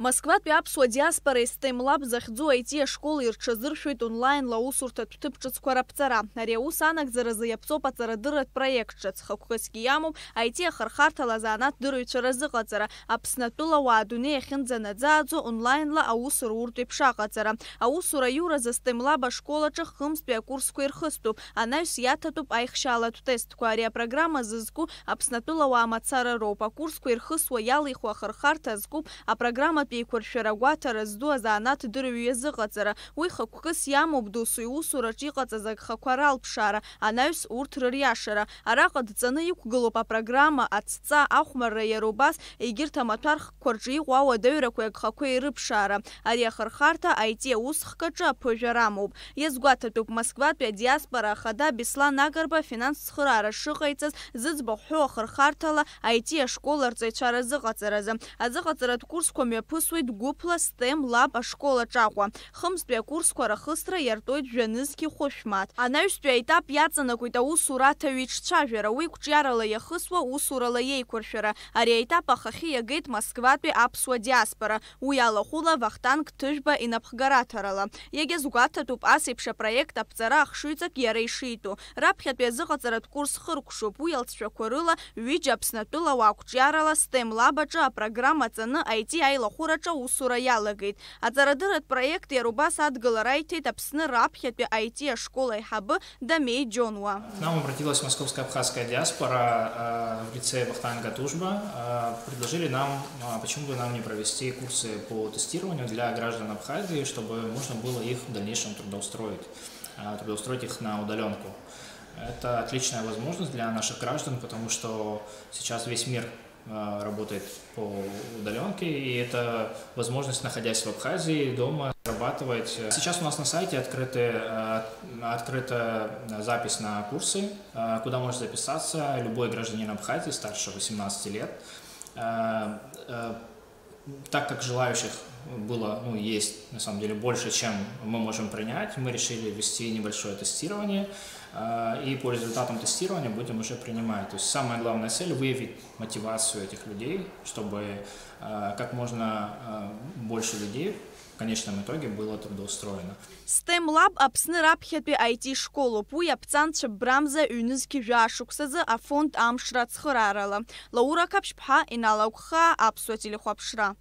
Москватәи аԥсуа диаспора STEM Lab захьӡу IT ашкол ирҽазыршәоит онлайн аусурҭатә ҭыԥ-ҿыцқәа раԥҵара. Ари аус анагӡаразы иаԥҵоуп аҵарадырратә проект ҿыц. Хықәкысгьы иамоуп IT ахырхарҭала азанааҭ-дырыҩцәа разыҟаҵара. Аԥснатәыла ауаа адунеи ахьынӡанаӡааӡо онлайнла аус руртә еиԥш аҟаҵара. Аусура аиуразы STEM Lab ашкол аҿы хымзтәи акурсқәа ирхыступ. Анаҩс иаҭатәуп аихшьаалатә тестқәа. Ари апрограмма зызку Аԥснатәыла ауаа мацара роуп. Акурсқәа ирхысуа иалихуа ахырхарҭа зкуп апрограмма еиқәыршәара агәаҭара зду азанааҭ-дырҩ иазыҟаҵара. Уи хықәкыс иамоуп досу иусураҿ иҟаҵаз агхақәа ралԥшаара, анаҩс урҭ рыриашара. Араҟа дҵаны иқәгылоуп апрограмма, аҵҵа, ахәмарра, иара убас егьырҭ амаҭәархқәа рҿы иҟоу ауадаҩрақәеи агхақәеи ирыԥшаара. Ари ахырхарҭа IT аусхкаҿы аԥыжәара амоуп. Иазгәаҭатәуп Москватәи адиаспора ахада Беслан Агарба финанс цхыраара шыҟаиҵаз зыӡбахә ҳәоу ахырхарҭала IT ашкол арҵаҩцәа разыҟаҵаразы. Азыҟаҵаратә курсқәа мҩаԥысуеит гәыԥла STEM Lab ашкол аҿаҟәа. Хымзтәи акурсқәа рахысра иартоит жәанызқьи хәышәмаҭ. Анаҩстәи аетап иаҵанакуеит аусура аҭаҩ иҿцәажәара, уи гәҿиарала иахысуа усурала иеиқәыршәара. Ари аетап ахахьы иагеит Москватәи аԥсуа диаспора. Уи алахәыла Вахтанг Ҭыжәба инапхгараҭарала. Иагьазгәаҭатәуп ас еиԥш апроект аԥҵара ахшыҩҵак иара ишитәу. Раԥхьатәи азыҟаҵаратә курс хыркәшоуп. Уи алҵшәақәа рыла ҩыџьа Аԥснатәыла ауаа гәҿиарала STEM Lab аҿы апрограмма ҵаны IT аилахәыраҿы усура иалагеит. Аҵарадырратә проект иара убас адгылара аиҭеит Аԥсны раԥхьатәи IT ашкол аиҳабы Дамеи Џьонуа. К нам обратилась московская абхазская диаспора в лице Вахтанга Ҭыжәба. Предложили нам, почему бы нам не провести курсы по тестированию для граждан Абхазии, чтобы можно было их в дальнейшем трудоустроить их на удаленку. Это отличная возможность для наших граждан, потому что сейчас весь мир работает по удаленке, и это возможность, находясь в Абхазии, дома, зарабатывать. Сейчас у нас на сайте открыта запись на курсы, куда может записаться любой гражданин Абхазии старше 18 лет. Так как желающих было, есть на самом деле больше, чем мы можем принять, мы решили ввести небольшое тестирование, и по результатам тестирования будем уже принимать. То есть самая главная цель — выявить мотивацию этих людей, чтобы как можно больше людей в конечном итоге было трудоустроено. STEM Lab Аԥсны раԥхьатәи IT школуп. Уи аԥҵанцәа брамза ҩнызқьи жәашықәсазы афонд амшра ацхыраарала. Лаура Каԥшьԥҳа, Инал Аугхаа, Аԥсуа телехәаԥшра.